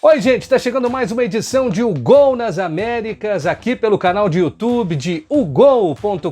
Oi, gente, está chegando mais uma edição de O Gol nas Américas, aqui pelo canal de YouTube de ugol.com.br.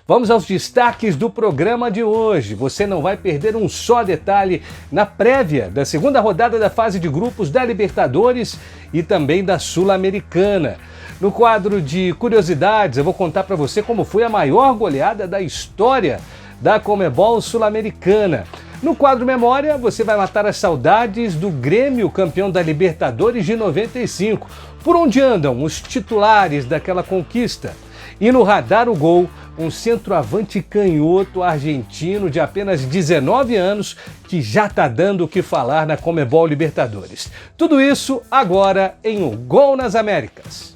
Vamos aos destaques do programa de hoje. Você não vai perder um só detalhe na prévia da segunda rodada da fase de grupos da Libertadores e também da Sul-Americana. No quadro de curiosidades, eu vou contar para você como foi a maior goleada da história da Conmebol Sul-Americana. No quadro Memória, você vai matar as saudades do Grêmio, campeão da Libertadores de 95. Por onde andam os titulares daquela conquista? E no Radar o Gol, um centroavante canhoto argentino de apenas 19 anos que já está dando o que falar na Conmebol Libertadores. Tudo isso agora em O Gol nas Américas.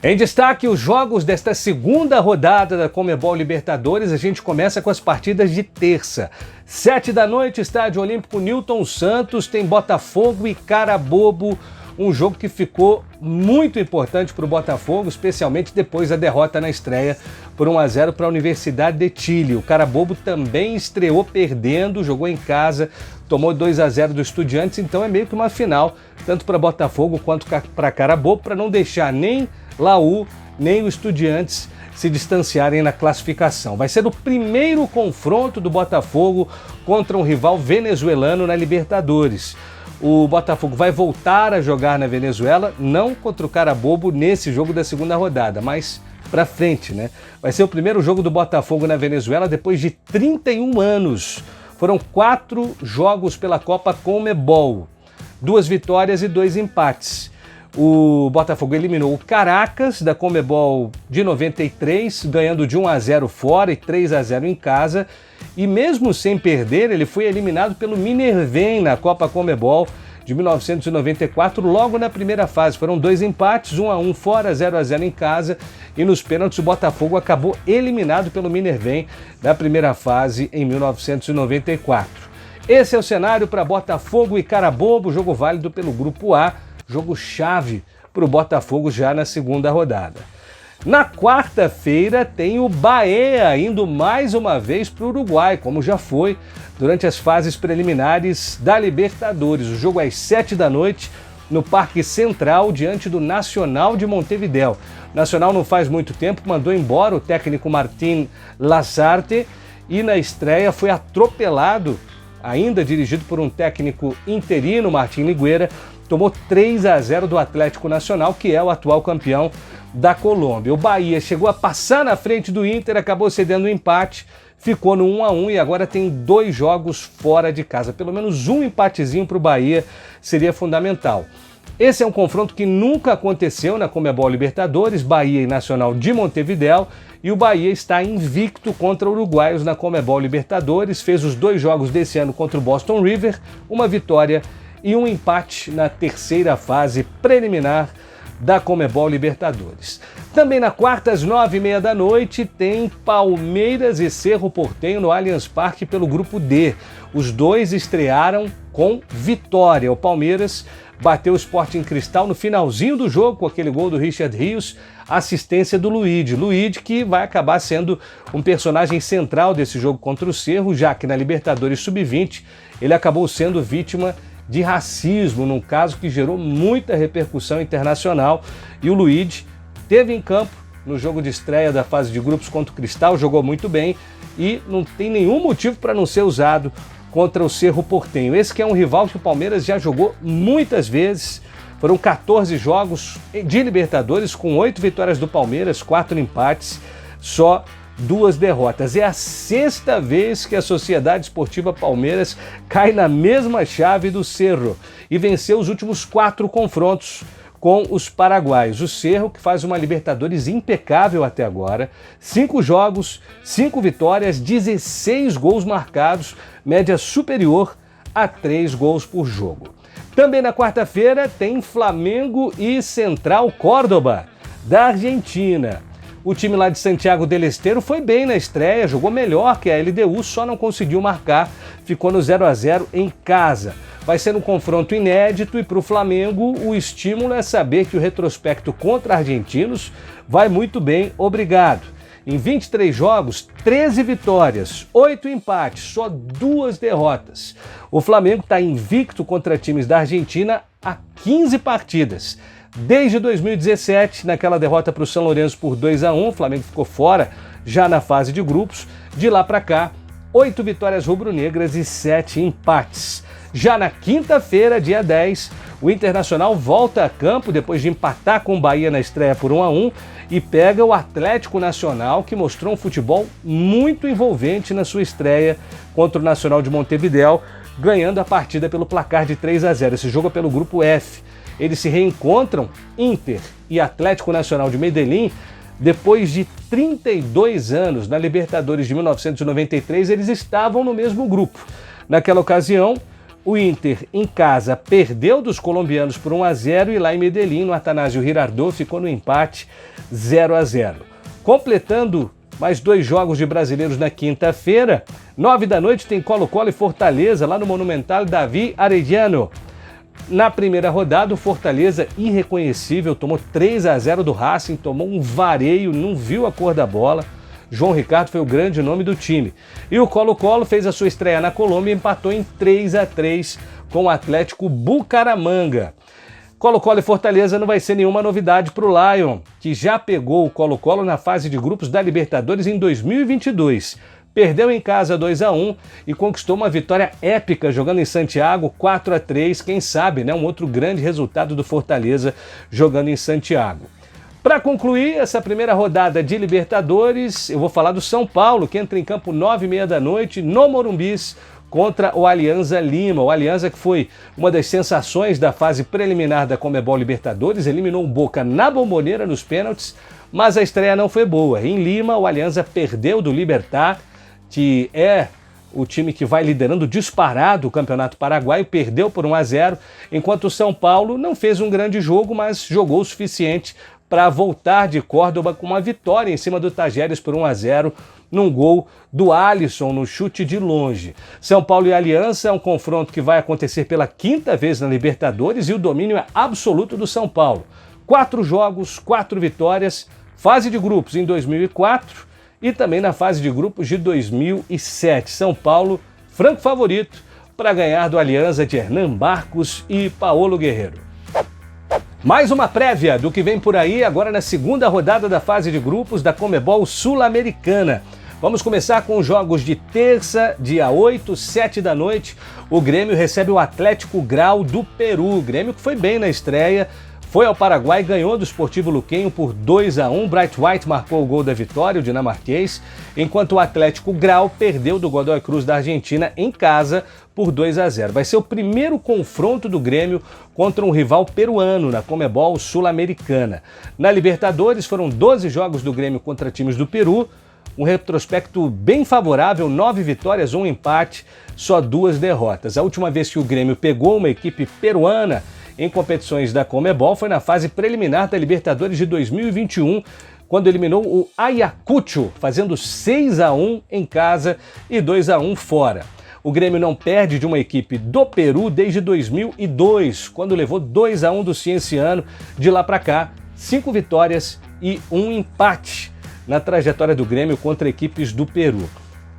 Em destaque, os jogos desta segunda rodada da Conmebol Libertadores. A gente começa com as partidas de terça. 7 da noite, Estádio Olímpico Newton Santos, tem Botafogo e Carabobo. Um jogo que ficou muito importante para o Botafogo, especialmente depois da derrota na estreia por 1-0 para a Universidade de Chile. O Carabobo também estreou perdendo, jogou em casa, tomou 2-0 do Estudiantes, então é meio que uma final, tanto para Botafogo quanto para Carabobo, para não deixar nem Laú, nem o Estudiantes se distanciarem na classificação. Vai ser o primeiro confronto do Botafogo contra um rival venezuelano na Libertadores. O Botafogo vai voltar a jogar na Venezuela, não contra o Carabobo nesse jogo da segunda rodada, mas pra frente, né? Vai ser o primeiro jogo do Botafogo na Venezuela depois de 31 anos. Foram 4 jogos pela Copa Conmebol, 2 vitórias e 2 empates. O Botafogo eliminou o Caracas da Conmebol de 93, ganhando de 1-0 fora e 3-0 em casa. E mesmo sem perder, ele foi eliminado pelo Minervém na Copa Conmebol de 1994, logo na primeira fase. Foram 2 empates, 1-1 fora, 0-0 em casa. E nos pênaltis o Botafogo acabou eliminado pelo Minervém na primeira fase em 1994. Esse é o cenário para Botafogo e Carabobo, jogo válido pelo Grupo A. Jogo chave para o Botafogo já na segunda rodada. Na quarta-feira tem o Bahia indo mais uma vez para o Uruguai, como já foi durante as fases preliminares da Libertadores. O jogo é às 7 da noite no Parque Central, diante do Nacional de Montevidéu. O Nacional não faz muito tempo mandou embora o técnico Martín Lazarte e na estreia foi atropelado, ainda dirigido por um técnico interino, Martín Ligueira. Tomou 3-0 do Atlético Nacional, que é o atual campeão da Colômbia. O Bahia chegou a passar na frente do Inter, acabou cedendo o empate, ficou no 1-1 e agora tem 2 jogos fora de casa. Pelo menos um empatezinho para o Bahia seria fundamental. Esse é um confronto que nunca aconteceu na Conmebol Libertadores, Bahia e Nacional de Montevidéu, e o Bahia está invicto contra uruguaios na Conmebol Libertadores, fez os 2 jogos desse ano contra o Boston River, uma vitória e um empate na terceira fase preliminar da Conmebol Libertadores. Também na quarta, às 9h30 da noite, tem Palmeiras e Cerro Porteño no Allianz Parque pelo Grupo D. Os 2 estrearam com vitória. O Palmeiras bateu o Sporting Cristal no finalzinho do jogo com aquele gol do Richard Rios, assistência do Luíde. Luíde que vai acabar sendo um personagem central desse jogo contra o Cerro, já que na Libertadores Sub-20 ele acabou sendo vítima de racismo, num caso que gerou muita repercussão internacional, e o Luíde esteve em campo no jogo de estreia da fase de grupos contra o Cristal, jogou muito bem e não tem nenhum motivo para não ser usado contra o Cerro Porteño. Esse que é um rival que o Palmeiras já jogou muitas vezes. Foram 14 jogos de Libertadores, com 8 vitórias do Palmeiras, 4 empates, só 2 derrotas. É a 6ª vez que a Sociedade Esportiva Palmeiras cai na mesma chave do Cerro e venceu os últimos 4 confrontos com os paraguaios. O Cerro, que faz uma Libertadores impecável até agora, 5 jogos, 5 vitórias, 16 gols marcados, média superior a 3 gols por jogo. Também na quarta-feira tem Flamengo e Central Córdoba, da Argentina. O time lá de Santiago del Estero foi bem na estreia, jogou melhor que a LDU, só não conseguiu marcar, ficou no 0-0 em casa. Vai ser um confronto inédito e para o Flamengo o estímulo é saber que o retrospecto contra argentinos vai muito bem, obrigado. Em 23 jogos, 13 vitórias, 8 empates, só 2 derrotas. O Flamengo está invicto contra times da Argentina há 15 partidas. Desde 2017, naquela derrota para o São Lourenço por 2-1, o Flamengo ficou fora já na fase de grupos. De lá para cá, 8 vitórias rubro-negras e 7 empates. Já na quinta-feira, dia 10, o Internacional volta a campo depois de empatar com o Bahia na estreia por 1-1 e pega o Atlético Nacional, que mostrou um futebol muito envolvente na sua estreia contra o Nacional de Montevidéu, ganhando a partida pelo placar de 3-0. Esse jogo é pelo grupo F. Eles se reencontram, Inter e Atlético Nacional de Medellín, depois de 32 anos. Na Libertadores de 1993, eles estavam no mesmo grupo. Naquela ocasião, o Inter, em casa, perdeu dos colombianos por 1-0 e lá em Medellín, no Atanásio Girardot, ficou no empate 0-0. Completando mais 2 jogos de brasileiros na quinta-feira, 9 da noite tem Colo-Colo e Fortaleza, lá no Monumental David Arellano. Na primeira rodada, o Fortaleza, irreconhecível, tomou 3-0 do Racing, tomou um vareio, não viu a cor da bola. João Ricardo foi o grande nome do time. E o Colo-Colo fez a sua estreia na Colômbia e empatou em 3-3 com o Atlético Bucaramanga. Colo-Colo e Fortaleza não vai ser nenhuma novidade para o Lion, que já pegou o Colo-Colo na fase de grupos da Libertadores em 2022. Perdeu em casa 2-1 e conquistou uma vitória épica jogando em Santiago 4-3. Quem sabe, né? Um outro grande resultado do Fortaleza jogando em Santiago. Para concluir essa primeira rodada de Libertadores, eu vou falar do São Paulo, que entra em campo 9h30 da noite no Morumbis contra o Alianza Lima. O Alianza, que foi uma das sensações da fase preliminar da Conmebol Libertadores, eliminou o Boca na Bombonera nos pênaltis, mas a estreia não foi boa. Em Lima, o Alianza perdeu do Libertad, que é o time que vai liderando disparado o Campeonato Paraguaio, perdeu por 1-0, enquanto o São Paulo não fez um grande jogo, mas jogou o suficiente para voltar de Córdoba com uma vitória em cima do Tajeres por 1-0, num gol do Alisson no chute de longe. São Paulo e Aliança é um confronto que vai acontecer pela 5ª vez na Libertadores e o domínio é absoluto do São Paulo. 4 jogos, 4 vitórias, fase de grupos em 2004 e também na fase de grupos de 2007. São Paulo, franco favorito para ganhar do Alianza de Hernan Barcos e Paolo Guerreiro. Mais uma prévia do que vem por aí agora na segunda rodada da fase de grupos da Conmebol Sul-Americana. Vamos começar com os jogos de terça, dia 8, 7 da noite. O Grêmio recebe o Atlético Grau do Peru. O Grêmio que foi bem na estreia, foi ao Paraguai, ganhou do Sportivo Luquenho por 2-1. Bright White marcou o gol da vitória, o dinamarquês, enquanto o Atlético Grau perdeu do Godoy Cruz da Argentina em casa por 2-0. Vai ser o primeiro confronto do Grêmio contra um rival peruano na Conmebol Sul-Americana. Na Libertadores foram 12 jogos do Grêmio contra times do Peru, um retrospecto bem favorável, 9 vitórias, 1 empate, só 2 derrotas. A última vez que o Grêmio pegou uma equipe peruana em competições da Conmebol foi na fase preliminar da Libertadores de 2021, quando eliminou o Ayacucho, fazendo 6-1 em casa e 2-1 fora. O Grêmio não perde de uma equipe do Peru desde 2002, quando levou 2-1 do Cienciano. De lá para cá, 5 vitórias e 1 empate na trajetória do Grêmio contra equipes do Peru.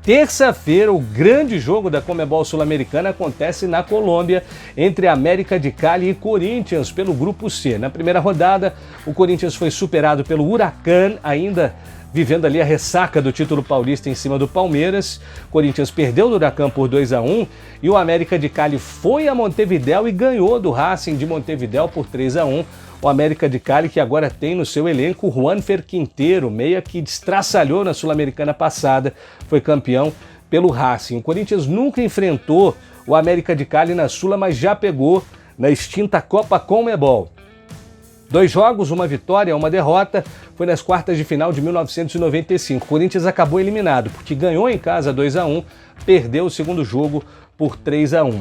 Terça-feira, o grande jogo da Conmebol Sul-Americana acontece na Colômbia, entre América de Cali e Corinthians, pelo Grupo C. Na primeira rodada, o Corinthians foi superado pelo Huracán, ainda vivendo ali a ressaca do título paulista em cima do Palmeiras. Corinthians perdeu do Huracán por 2-1 e o América de Cali foi a Montevidéu e ganhou do Racing de Montevidéu por 3-1. O América de Cali, que agora tem no seu elenco Juanfer Quintero, meia que destraçalhou na Sul-Americana passada, foi campeão pelo Racing. O Corinthians nunca enfrentou o América de Cali na Sula, mas já pegou na extinta Copa Conmebol. 2 jogos, 1 vitória, 1 derrota, foi nas quartas de final de 1995. O Corinthians acabou eliminado, porque ganhou em casa 2-1, perdeu o segundo jogo por 3-1.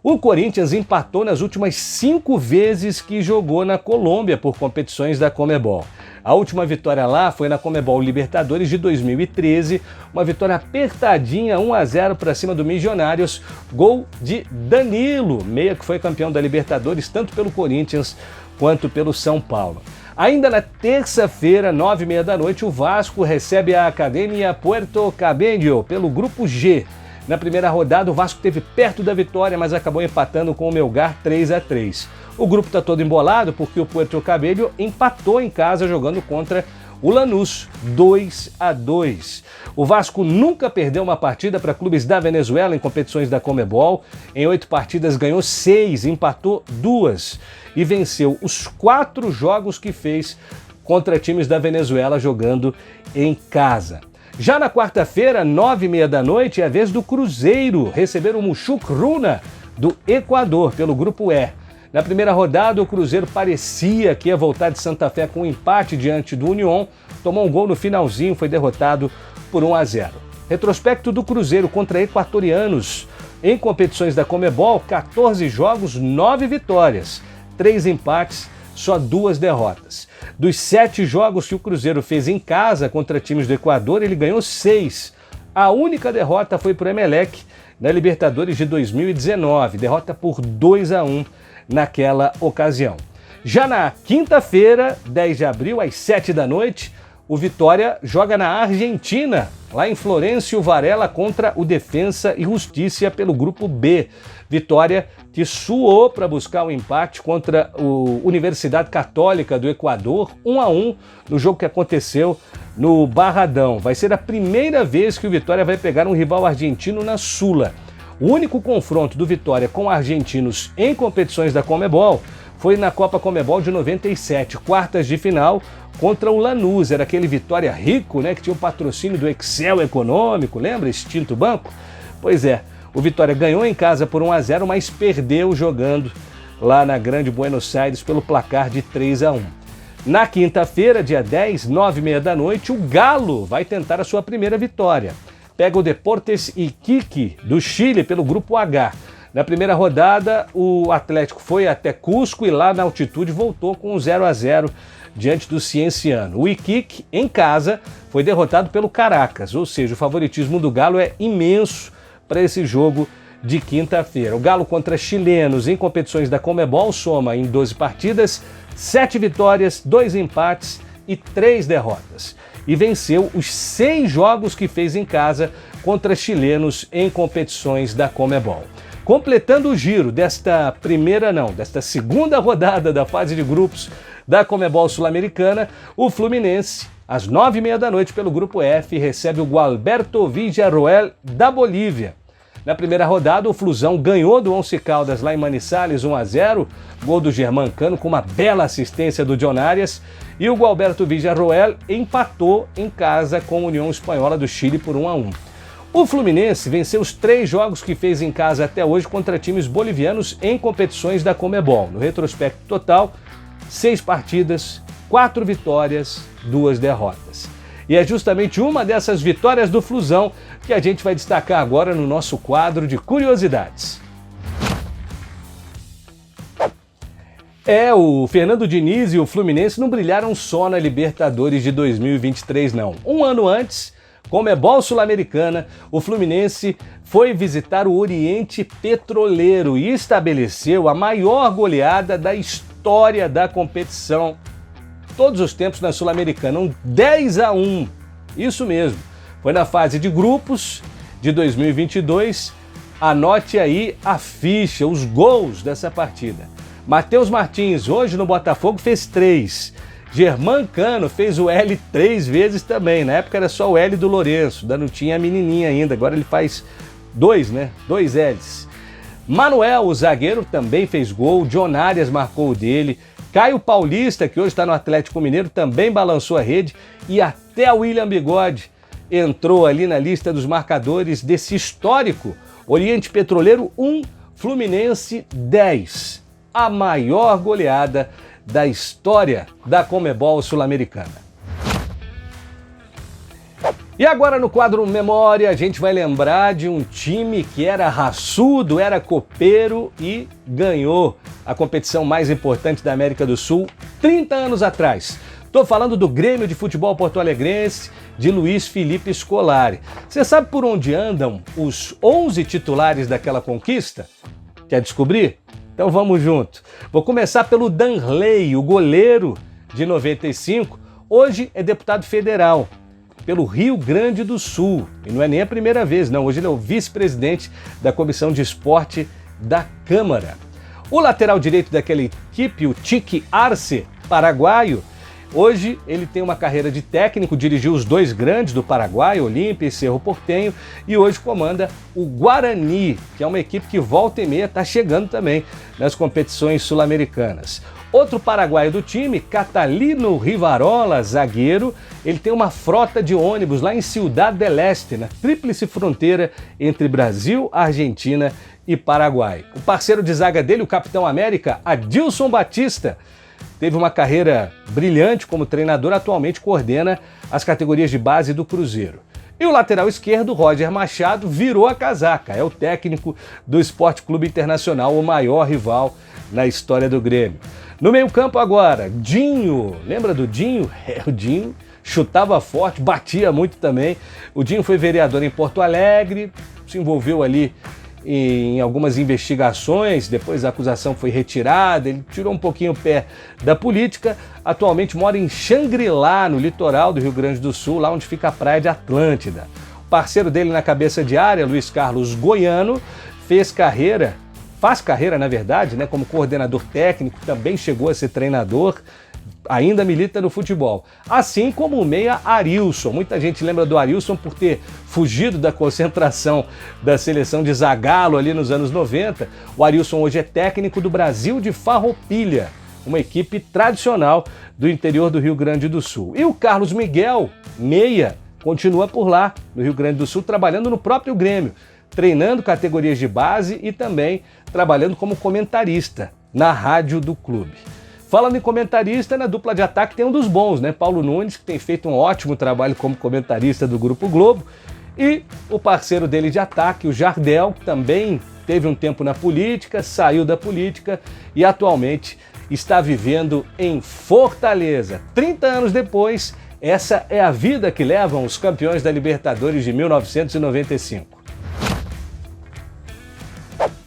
O Corinthians empatou nas últimas 5 vezes que jogou na Colômbia por competições da Conmebol. A última vitória lá foi na Conmebol Libertadores de 2013, uma vitória apertadinha, 1-0 para cima do Milionários, gol de Danilo, meia que foi campeão da Libertadores tanto pelo Corinthians quanto pelo São Paulo. Ainda na terça-feira, 9h30 da noite, o Vasco recebe a Academia Puerto Cabello pelo Grupo G. Na primeira rodada, o Vasco esteve perto da vitória, mas acabou empatando com o Melgar 3-3. O grupo está todo embolado porque o Puerto Cabello empatou em casa jogando contra o Lanús 2-2. O Vasco nunca perdeu uma partida para clubes da Venezuela em competições da Conmebol. Em 8 partidas ganhou 6, empatou 2 e venceu os 4 jogos que fez contra times da Venezuela jogando em casa. Já na quarta-feira, 9h30 da noite, é a vez do Cruzeiro receber o Muxuc Runa do Equador pelo Grupo E. Na primeira rodada, o Cruzeiro parecia que ia voltar de Santa Fé com um empate diante do Unión, tomou um gol no finalzinho, foi derrotado por 1-0. Retrospecto do Cruzeiro contra equatorianos. Em competições da Conmebol, 14 jogos, 9 vitórias, 3 empates, só 2 derrotas. Dos 7 jogos que o Cruzeiro fez em casa contra times do Equador, ele ganhou 6. A única derrota foi para o Emelec na Libertadores de 2019, derrota por 2-1 naquela ocasião. Já na quinta-feira, 10 de abril, às 7 da noite, o Vitória joga na Argentina, lá em Florencio Varela contra o Defensa e Justiça pelo Grupo B. Vitória que suou para buscar o empate contra o Universidade Católica do Equador, 1-1, no jogo que aconteceu no Barradão. Vai ser a primeira vez que o Vitória vai pegar um rival argentino na Sula. O único confronto do Vitória com argentinos em competições da Conmebol foi na Copa Conmebol de 97, quartas de final contra o Lanús. Era aquele Vitória rico, né, que tinha o patrocínio do Excel Econômico, lembra? Extinto banco? Pois é, o Vitória ganhou em casa por 1-0, mas perdeu jogando lá na Grande Buenos Aires pelo placar de 3-1. Na quinta-feira, dia 10, 9h30 da noite, o Galo vai tentar a sua primeira vitória. Pega o Deportes Iquique do Chile pelo Grupo H. Na primeira rodada, o Atlético foi até Cusco e lá na altitude voltou com um 0-0 diante do Cienciano. O Iquique, em casa, foi derrotado pelo Caracas, ou seja, o favoritismo do Galo é imenso para esse jogo de quinta-feira. O Galo contra chilenos em competições da Conmebol soma em 12 partidas 7 vitórias, 2 empates e 3 derrotas. E venceu os 6 jogos que fez em casa contra chilenos em competições da Conmebol. Completando o giro desta segunda rodada da fase de grupos da Conmebol Sul-Americana, o Fluminense, às 9h30 da noite pelo Grupo F, recebe o Gualberto Villarroel da Bolívia. Na primeira rodada, o Flusão ganhou do Once Caldas lá em Manizales 1-0, gol do Germancano com uma bela assistência do John Arias, e o Gualberto Villarroel empatou em casa com a União Espanhola do Chile por 1-1. O Fluminense venceu os 3 jogos que fez em casa até hoje contra times bolivianos em competições da Conmebol. No retrospecto total, 6 partidas, 4 vitórias, 2 derrotas. E é justamente uma dessas vitórias do Flusão que a gente vai destacar agora no nosso quadro de curiosidades. O Fernando Diniz e o Fluminense não brilharam só na Libertadores de 2023, não. Um ano antes, Conmebol Sul-Americana, o Fluminense foi visitar o Oriente Petroleiro e estabeleceu a maior goleada da história da competição. Todos os tempos na Sul-Americana, 10-1, isso mesmo. Foi na fase de grupos de 2022, anote aí a ficha, os gols dessa partida. Matheus Martins, hoje no Botafogo, fez 3. Germancano fez o L 3 vezes também, na época era só o L do Lourenço, ainda não tinha a menininha ainda, agora ele faz 2, né? 2 L's. Manuel, o zagueiro, também fez gol, John Arias marcou o dele, Caio Paulista, que hoje está no Atlético Mineiro, também balançou a rede e até o William Bigode entrou ali na lista dos marcadores desse histórico Oriente Petroleiro 1, Fluminense 10. A maior goleada da história da Conmebol Sul-Americana. E agora no quadro Memória a gente vai lembrar de um time que era raçudo, era copeiro e ganhou a competição mais importante da América do Sul 30 anos atrás. Estou falando do Grêmio de Futebol Porto-Alegrense de Luiz Felipe Scolari. Você sabe por onde andam os 11 titulares daquela conquista? Quer descobrir? Então vamos junto. Vou começar pelo Danley, o goleiro de 95, hoje é deputado federal pelo Rio Grande do Sul. E não é nem a primeira vez, não. Hoje ele é o vice-presidente da Comissão de Esporte da Câmara. O lateral direito daquela equipe, o Tique Arce, paraguaio, hoje ele tem uma carreira de técnico, dirigiu os dois grandes do Paraguai, Olímpia e Cerro Porteño, e hoje comanda o Guarani, que é uma equipe que volta e meia está chegando também nas competições sul-americanas. Outro paraguaio do time, Catalino Rivarola, zagueiro, ele tem uma frota de ônibus lá em Ciudad del Este, na tríplice fronteira entre Brasil, Argentina e Paraguai. O parceiro de zaga dele, o Capitão América, Adilson Batista, teve uma carreira brilhante como treinador, atualmente coordena as categorias de base do Cruzeiro. E o lateral esquerdo, Roger Machado, virou a casaca, é o técnico do Sport Clube Internacional, o maior rival na história do Grêmio. No meio-campo agora, Dinho, lembra do Dinho? O Dinho chutava forte, batia muito também. O Dinho foi vereador em Porto Alegre, se envolveu ali em algumas investigações, depois a acusação foi retirada, ele tirou um pouquinho o pé da política, atualmente mora em Xangri-Lá, no litoral do Rio Grande do Sul, lá onde fica a praia de Atlântida. O parceiro dele na cabeça de área, Luiz Carlos Goiano, faz carreira, na verdade, né, como coordenador técnico, também chegou a ser treinador, ainda milita no futebol. Assim como o meia Arilson. Muita gente lembra do Arilson por ter fugido da concentração da seleção de Zagallo ali nos anos 90. O Arilson hoje é técnico do Brasil de Farroupilha, uma equipe tradicional do interior do Rio Grande do Sul. E o Carlos Miguel, meia, continua por lá, no Rio Grande do Sul, trabalhando no próprio Grêmio, treinando categorias de base e também trabalhando como comentarista na rádio do clube. Falando em comentarista, na dupla de ataque tem um dos bons, né? Paulo Nunes, que tem feito um ótimo trabalho como comentarista do Grupo Globo, e o parceiro dele de ataque, o Jardel, que também teve um tempo na política, saiu da política e atualmente está vivendo em Fortaleza. 30 anos depois, essa é a vida que levam os campeões da Libertadores de 1995.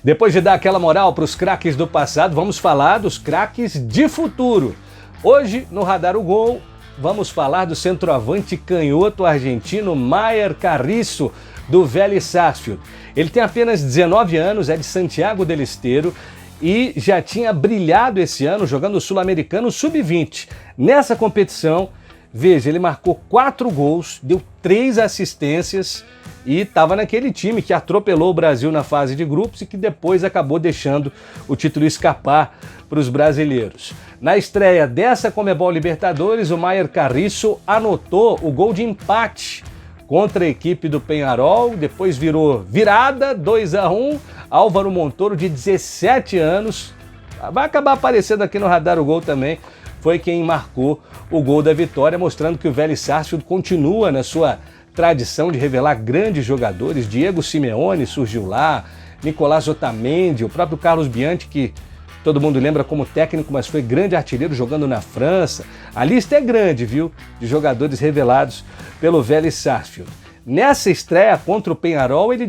Depois de dar aquela moral para os craques do passado, vamos falar dos craques de futuro. Hoje, no Radar o Gol, vamos falar do centroavante canhoto argentino Mayer Carriço, do Vélez Sarsfield. Ele tem apenas 19 anos, é de Santiago del Estero e já tinha brilhado esse ano jogando o Sul-Americano Sub-20. Nessa competição, veja, ele marcou 4 gols, deu 3 assistências e estava naquele time que atropelou o Brasil na fase de grupos e que depois acabou deixando o título escapar para os brasileiros. Na estreia dessa Conmebol Libertadores, o Mayer Carriço anotou o gol de empate contra a equipe do Peñarol, depois virou virada, 2-1, Álvaro Montoro, de 17 anos, vai acabar aparecendo aqui no Radar o Gol também, foi quem marcou o gol da vitória, mostrando que o Vélez Sarsfield continua na sua tradição de revelar grandes jogadores. Diego Simeone surgiu lá, Nicolás Otamendi, o próprio Carlos Bianchi, que todo mundo lembra como técnico, mas foi grande artilheiro jogando na França. A lista é grande, viu, de jogadores revelados pelo Vélez Sarsfield. Nessa estreia contra o Peñarol, ele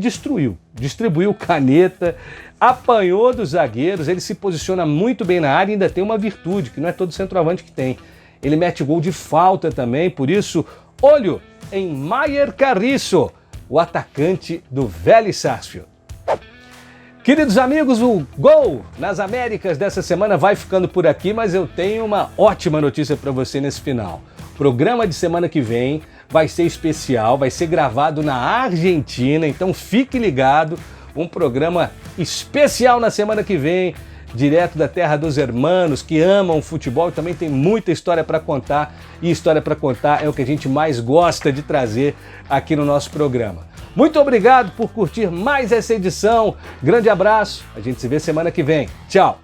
distribuiu caneta, apanhou dos zagueiros, ele se posiciona muito bem na área e ainda tem uma virtude, que não é todo centroavante que tem. Ele mete gol de falta também, por isso, olho em Mayer Carriço, o atacante do Vélez Sarsfield. Queridos amigos, o Gol nas Américas dessa semana vai ficando por aqui, mas eu tenho uma ótima notícia para você nesse final. O programa de semana que vem vai ser especial, vai ser gravado na Argentina, então fique ligado, um programa especial na semana que vem, direto da terra dos hermanos que amam o futebol e também tem muita história para contar, e história para contar é o que a gente mais gosta de trazer aqui no nosso programa. Muito obrigado por curtir mais essa edição, grande abraço, a gente se vê semana que vem, tchau!